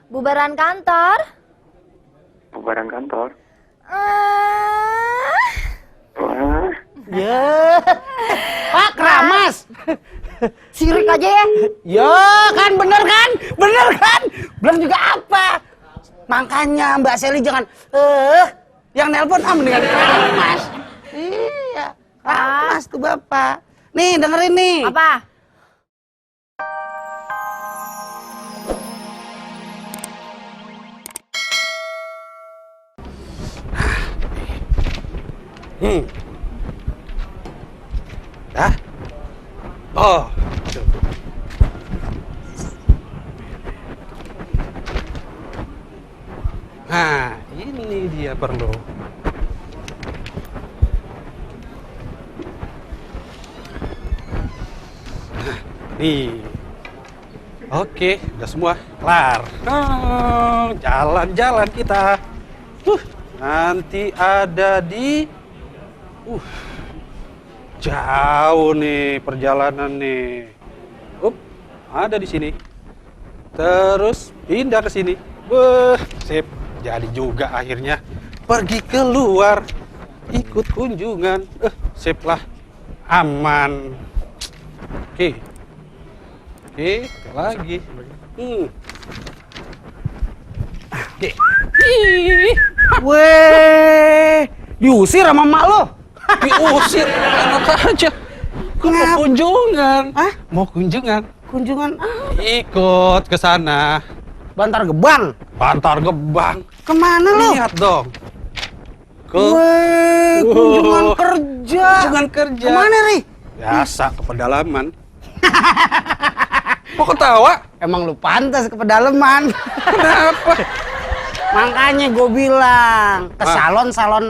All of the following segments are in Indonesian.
Bubaran kantor? Bubaran kantor? Ah. Wah, Ya, Pak Keramas. Sirik aja ya. Ya kan, bener kan? Bener kan? Bilang juga apa? Makanya Mbak Seli jangan yang nelpon mendingan Keramas. Iya, Keramas tuh Bapak. Nih, dengerin nih. Apa? Dah? Oh. Nah, ini dia perlu. Nah, nih. Oke, udah semua kelar. Oh, jalan-jalan kita. Nanti ada di jauh nih perjalanan nih. Ada di sini. Terus pindah ke sini. Sip. Jadi juga akhirnya pergi keluar, ikut kunjungan. Sip lah. Aman. Oke, lagi. Oke. Weh, diusir sama mak lo. Diusir, enak aja. Gue mau kunjungan. Hah? Mau kunjungan. Kunjungan Ikut ke sana. Bantar Gebang. Bantar Gebang. Kemana lo? Lihat dong. Ke Weh, kunjungan kerja. kunjungan kerja. Kemana, Ri? Biasa ke pedalaman. Kok ketawa? Emang lu pantas ke pedalaman. Kenapa? Makanya gue bilang ke Ah. salon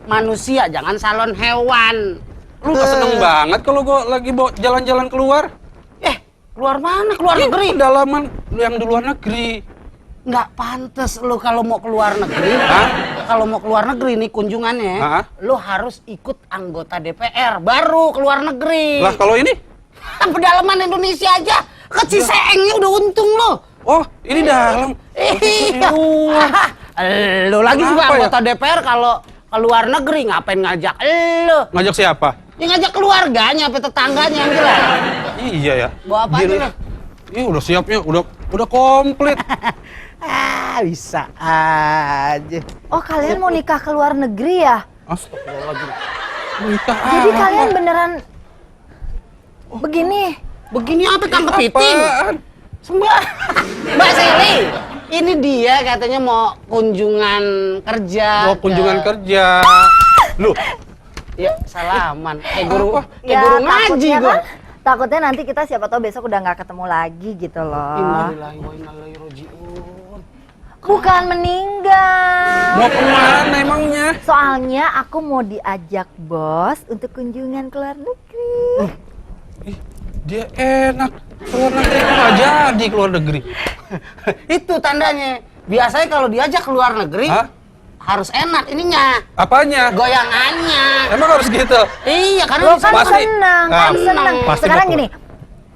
manusia, jangan salon hewan. Lu gak seneng banget kalau gue lagi jalan-jalan keluar? Keluar mana? Keluar Ih, negeri. pedalaman yang di luar negeri. Nggak pantas lu kalau mau keluar negeri. Hah? Kalau mau keluar negeri nih kunjungannya, Hah? lu harus ikut anggota DPR baru keluar negeri. Lah kalau ini? Pedalaman Indonesia aja ke Ciseengnya udah untung lu. Oh, ini dalam. Iya. Luar. Lu lagi juga Kenapa ya? anggota DPR kalau keluar negeri ngapain ngajak lu? Ngajak siapa? Ya ngajak keluarganya, apa tetangganya yang jelas. Iya ya. Bawa apa Gini. aja lu? Ih, udah siapnya, udah komplit. Bisa aja. Oh, kalian mau nikah ke luar negeri ya? Astagfirullahaladzim. Nikah Jadi apa? kalian beneran begini? Begini apa Kang Kepiting? Apaan? Mbak Seli, ini dia katanya mau kunjungan kerja. Mau kunjungan kerja. Loh, Ya, salaman. Kayak guru Ya, guru ngaji takutnya gua. kan, takutnya nanti kita siapa tahu besok udah nggak ketemu lagi gitu loh. Innalillahi wa inna ilaihi raji'un. Bukan meninggal. mau kemana emangnya? Soalnya aku mau diajak bos untuk kunjungan ke luar negeri. Ih, dia enak. Keluar negeri kok nggak jadi keluar negeri. Itu tandanya. Biasanya kalau diajak keluar negeri Hah? harus enak ininya. Apanya? Goyangannya. Emang harus gitu? Iya, karena Lo kan Pasti. seneng, Ah, kan seneng. pasti Sekarang betul. gini,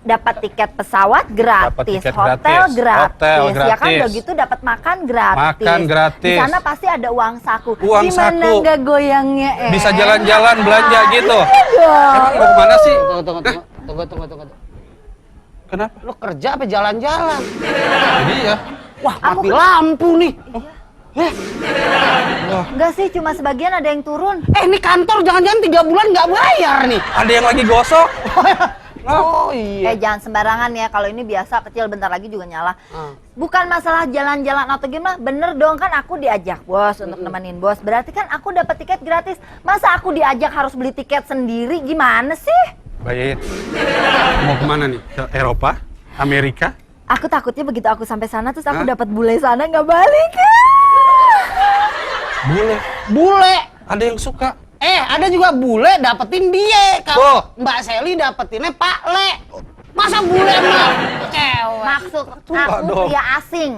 dapat tiket pesawat gratis, tiket hotel gratis, gratis, hotel ya kan gratis. udah gitu dapat makan gratis. Makan gratis. Di sana pasti ada uang saku. Uang Gimana saku. nggak goyangnya? Bisa jalan-jalan belanja gitu. Iya dong. Emang mau kemana sih? Tunggu. Kenapa? Lu kerja apa jalan-jalan? Jadi ya. Wah, mati lampu nih. Enggak sih, cuma sebagian ada yang turun. Ini kantor jangan-jangan 3 bulan nggak bayar nih. Ada yang lagi gosok. Oh iya. Jangan sembarangan ya, kalau ini biasa kecil bentar lagi juga nyala. Bukan masalah jalan-jalan atau gimana, bener dong kan aku diajak bos untuk nemenin bos. Berarti kan aku dapat tiket gratis. Masa aku diajak harus beli tiket sendiri, gimana sih? Bayain. Mau kemana nih? Ke Eropa? Amerika? Aku takutnya begitu aku sampai sana terus aku Hah? dapat bule sana nggak balik. Boleh. Bule. Ada yang suka. Ada juga bule dapetin dia. Oh. Kalau Mbak Seli dapetinnya Pak Le. Masa bule mah cewek? Maksud Tua aku dong. pria asing.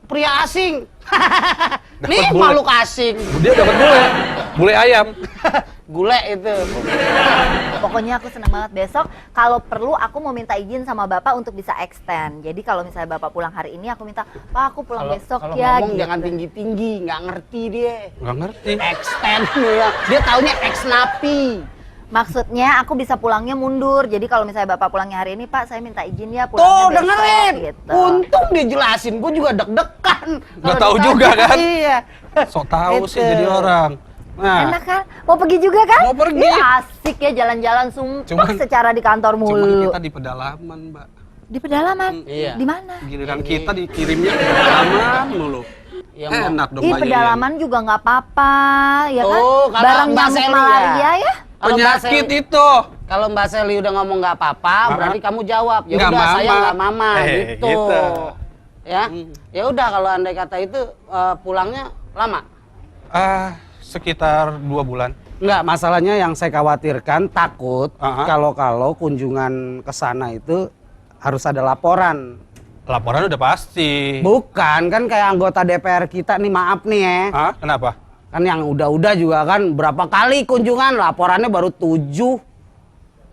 Pria asing. Dapet Nih bule. makhluk asing. Dia dapat bule. Bule ayam. gule itu. Pokoknya aku senang banget. Besok kalau perlu aku mau minta izin sama Bapak untuk bisa extend. Jadi kalau misalnya Bapak pulang hari ini, aku minta, Pak aku pulang besok Kalau ya. ngomong gitu. jangan tinggi-tinggi, nggak ngerti dia. Nggak ngerti. Extend ya. Dia taunya ex napi. Maksudnya aku bisa pulangnya mundur. Jadi kalau misalnya Bapak pulangnya hari ini, Pak saya minta izin ya pulangnya Tuh besok. dengerin. Gitu. Untung dia jelasin, gue juga deg-degan. Nggak Kalau tahu ditanya, juga kan? Iya. Sok tahu sih Itu. jadi orang. Nah, Enak kan? Mau pergi juga kan? Mau pergi. Ih, asik ya jalan-jalan sumpah Cuman- secara di kantor cuman mulu. kita di pedalaman, Mbak. Di pedalaman? Iya. Di mana? Giliran kita dikirimnya ke pedalaman mulu. Ya, Enak dong Ih, Mbak Yeye. pedalaman juga nggak apa-apa, ya kan? Oh, kalau Barang Mbak nyamuk Seli malaria ya? ya. Kalau Mbak Penyakit Seli- itu. Kalau Mbak Seli udah ngomong nggak apa-apa, berarti kamu jawab. Ya Nggak udah mama. saya nggak mama gitu. gitu. Ya. Ya udah kalau andai kata itu pulangnya lama. Sekitar 2 bulan. Enggak, masalahnya yang saya khawatirkan takut Aha. kalau kunjungan ke sana itu harus ada laporan. Laporan udah pasti. Bukan, kan kayak anggota DPR kita nih, maaf nih ya. Hah? Kenapa? Kan yang udah-udah juga kan berapa kali kunjungan, laporannya baru 7.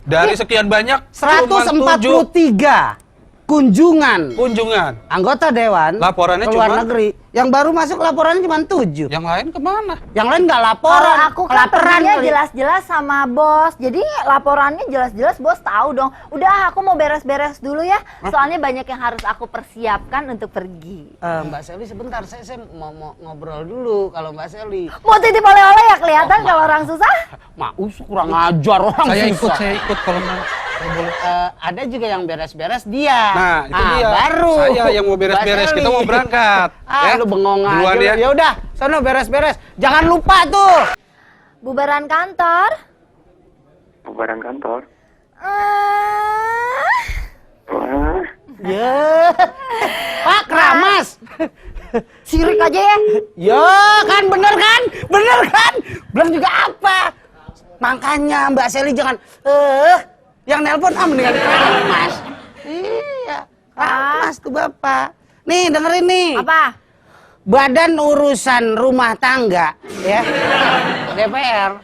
Dari sekian banyak, cuman 7 143 kunjungan kunjungan. anggota dewan Laporannya ke luar cuma- negeri. Yang baru masuk laporannya cuma 7. Yang lain kemana? Yang lain nggak Kalau laporan. aku kan kelaparan perginya kali. jelas-jelas sama bos. Jadi laporannya jelas-jelas bos tahu dong. Udah aku mau beres-beres dulu ya. Soalnya banyak yang harus aku persiapkan untuk pergi. Mbak Seli sebentar, saya mau ngobrol dulu kalau Mbak Seli. Mau titip oleh-oleh ya kelihatan kalau orang susah. Maus kurang ajar orang susah. Saya ikut kalau mau. Kalau boleh. Ada juga yang beres-beres dia. Nah, itu dia. Baru. Saya yang mau beres-beres. Mbak Kita Seli. mau berangkat. Ah, lu bengong Duluan aja. ya. Ya udah, sono beres-beres. Jangan lupa tuh. Bubaran kantor. Bubaran kantor. Ah, Wah, Ya. Pak Kramas. sirik aja ya. Ya kan bener kan? Bener kan? Bilang juga apa? Makanya Mbak Seli jangan yang nelpon mendingan Kramas. Iya, Kramas tuh Bapak. Nih dengerin nih. Apa? Badan Urusan Rumah Tangga ya DPR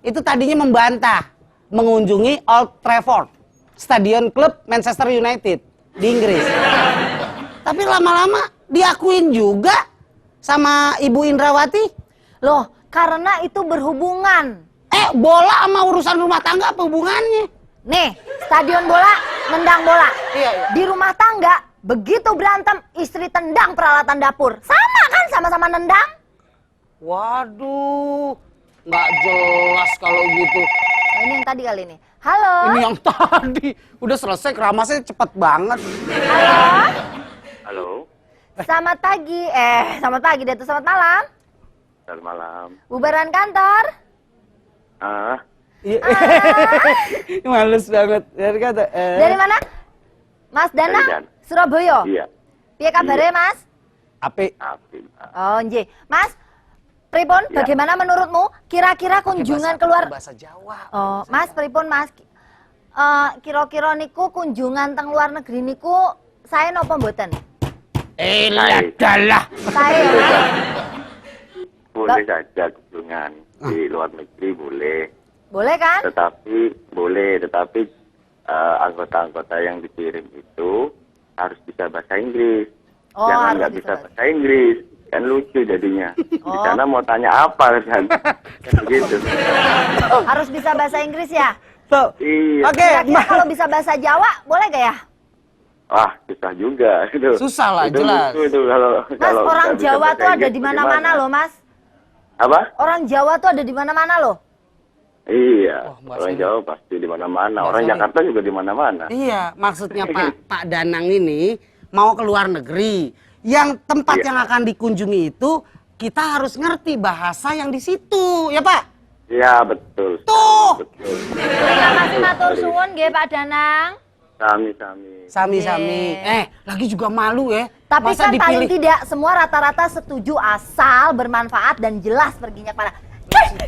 itu tadinya membantah mengunjungi Old Trafford, stadion klub Manchester United di Inggris. Tapi lama-lama diakuin juga sama Ibu Indrawati. Loh, karena itu berhubungan. Bola sama urusan rumah tangga apa hubungannya? Nih, stadion bola, nendang bola. Iya, iya. Di rumah tangga, begitu berantem, istri tendang peralatan dapur. Sama kan, sama-sama nendang? Waduh, nggak jelas kalau gitu. Nah, ini yang tadi kali ini. Halo? Ini yang tadi udah selesai, keramasnya cepet banget. Halo? halo. Selamat pagi. Selamat pagi, Datu. Selamat malam. Selamat malam. Bubaran kantor. Iya. Males banget. Dari kata. Dari mana? Mas Danang? Dan. Surabaya? Iya. Piye kabare, Mas? Ape. Api. Oh, nggih. Mas, pripun Ya. bagaimana menurutmu kira-kira kunjungan keluar bahasa Jawa. Oh, Mas, pripun Mas? Kira-kira niku kunjungan teng luar negeri niku saya napa mboten? Dalah. Saya ya, Mas. Boleh saja kunjungan di luar negeri boleh. Boleh kan? Tetapi anggota-anggota yang dikirim itu harus bisa bahasa Inggris. Oh, Jangan harus nggak bisa bisa bahasa Inggris, kan lucu jadinya. Di Oh. sana mau tanya apa kan? Kan begitu. Harus bisa bahasa Inggris ya? Tuh. Iya. Oke, Kira-kira kalau bisa bahasa Jawa boleh gak ya? Wah, susah juga itu. Susah lah, Itu jelas. lucu itu kalau Mas, orang nggak bisa Jawa bahasa tuh ada Inggris di mana-mana bagaimana? loh, Mas. Apa? Orang Jawa tuh ada di mana-mana loh. Iya, Wah, Mbak orang Seli. Jawa pasti di mana-mana. Mbak Orang Seli. Jakarta juga di mana-mana. Iya, maksudnya Pak Danang ini mau ke luar negeri. Yang tempat Iya. yang akan dikunjungi itu kita harus ngerti bahasa yang di situ, ya Pak? Iya, betul. Tuh. Betul. Terima kasih matur suwun nggih Pak Danang. Sami-sami. Sami-sami. Lagi juga malu ya. Tapi Masa kan paling dipilih? tidak semua rata-rata setuju asal bermanfaat dan jelas perginya kemana.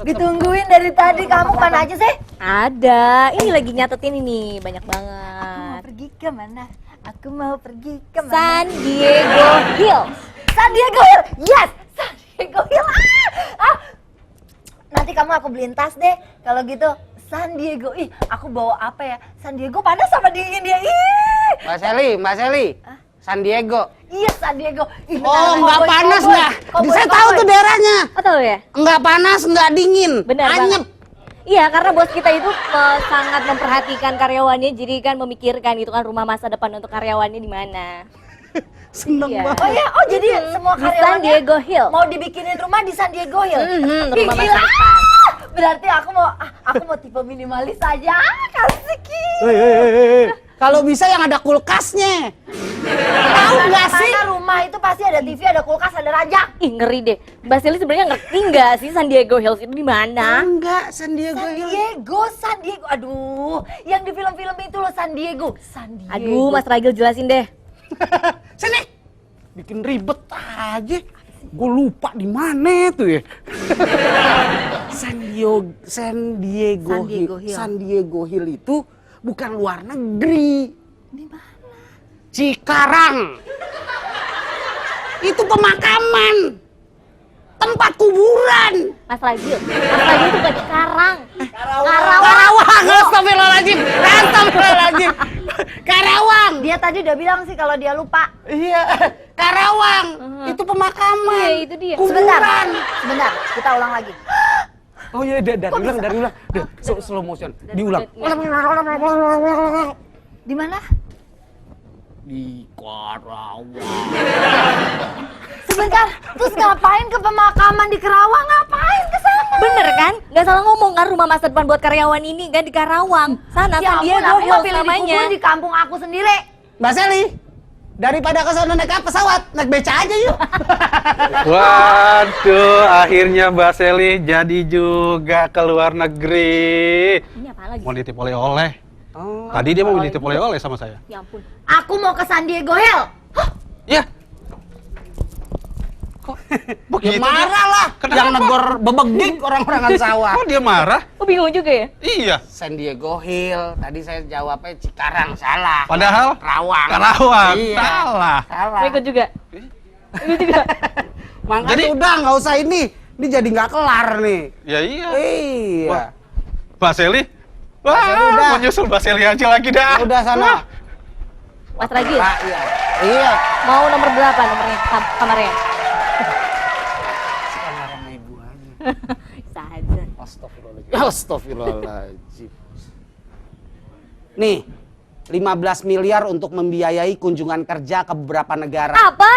Ditungguin dari tadi, kamu kemana aja sih? Ada, ini lagi nyatetin ini banyak Aku mau banget. pergi kemana? Aku mau pergi kemana? San Diego Hills. San Diego Hill, yes, San Diego Hill. nanti kamu aku beliin tas deh. Kalau gitu San Diego. Ih, aku bawa apa ya? San Diego panas sama dingin ya. Ih. Mbak Seli. San Diego. Iya, San Diego. Ih, Oh, beneran, nggak cowboy, panas cowboy. nggak? Cowboy, Saya tahu cowboy. tuh daerahnya. Oh tahu ya? Nggak panas, nggak dingin. Benar Anyep. banget. Iya, karena bos kita itu sangat memperhatikan karyawannya, jadi kan memikirkan gitu kan rumah masa depan untuk karyawannya di mana. Seneng Iya. banget. Oh ya, oh jadi semua Di San karyawannya Diego Hill. mau dibikinin rumah di San Diego Hill. Ih, Rumah gila. masa depan. Berarti aku mau tipe minimalis aja. Kasih Ki. Kalau bisa yang ada kulkasnya. Tahu nggak sih? Mana rumah itu pasti ada TV, ada kulkas, ada rajak. Ih, ngeri deh. Mbak Seli sebenarnya ngerti nggak sih San Diego Hills itu di mana? Enggak, San Diego San Hill. Diego, San Diego. Aduh, yang di film-film itu loh San Diego. San Diego. Aduh, Mas Ragil jelasin deh. Sini. Bikin ribet aja. Gue lupa di mana tuh ya. San Diego Hill. San Diego Hill itu bukan luar negeri. Di mana? Cikarang. Itu pemakaman. Tempat kuburan. Mas Ragil itu ke Cikarang. Karawang. Astagfirullahaladzim. Astagfirullahaladzim. Karawang. Dia tadi udah bilang sih kalau dia lupa. Iya. Karawang. Itu pemakaman. Iya, itu dia. Sebentar, sebentar. Kita ulang lagi. Oh iya, dari ulang. Slow motion. Diulang. Di mana? Di Karawang. Sebentar. Terus ngapain ke pemakaman di Kerawang? Ngapain ke sana? Bener kan? Nggak salah ngomong kan rumah masa depan buat karyawan ini kan di Karawang. Sana Ya San ampun, Diego aku mau Hills pilih namanya. dikubur di kampung aku sendiri. Mbak Seli, daripada ke sana naik pesawat, naik beca aja yuk. Waduh, akhirnya Mbak Seli jadi juga ke luar negeri. Ini apa lagi? Mau nitip oleh-oleh. Oh, Tadi dia mau nitip oleh-oleh sama saya. Ya ampun. Aku mau ke San Diego Hill. Ya. Kok ya begitu? marah lah. Kenapa? Yang negor bebegik orang-orangan sawah. Kok dia marah? Oh bingung juga ya? Iya. San Diego Hill. Tadi saya jawabnya Cikarang, salah. Padahal Karawang. Iya. Salah. Salah. Mau ikut juga? Ikut juga? Makanya Jadi- udah nggak usah ini. Ini jadi nggak kelar nih. Ya iya. Iya. Wah. Mbak Seli? Wah, Seli udah. mau nyusul Mbak Seli aja lagi dah. Udah sana. Mas Ragil, Pak, iya. Iya. mau nomor berapa nomornya kamarnya? Kamar sama ibu aja. Bisa aja. Astagfirullahaladzim. Nih, 15 miliar untuk membiayai kunjungan kerja ke beberapa negara. Apa?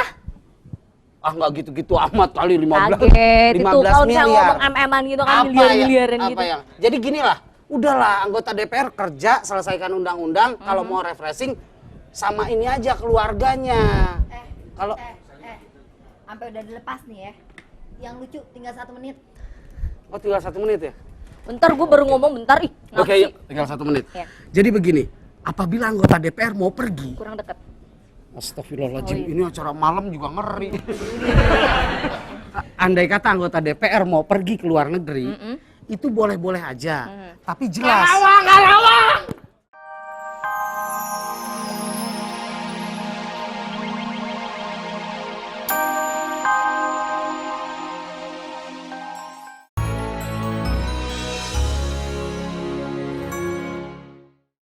Ah, nggak gitu-gitu amat kali 15. Kaget itu 15 kalau misalnya miliar. ngomong MM-an gitu kan Apa miliar-miliaran yang, gitu. apa yang? Jadi gini lah, udahlah anggota DPR kerja, selesaikan undang-undang, kalau mau refreshing sama ini aja keluarganya. Kalau Sampai udah dilepas nih ya. Yang lucu tinggal 1 menit. oh tinggal 1 menit ya? Bentar gue baru ngomong bentar ih. Oke, ngapsi. yuk, tinggal 1 menit. Ya. Jadi begini, apabila anggota DPR mau pergi, Kurang dekat. astagfirullahaladzim, Oh, iya. ini acara malam juga ngeri. Andai kata anggota DPR mau pergi ke luar negeri, itu boleh-boleh aja. Tapi jelas. Karawang!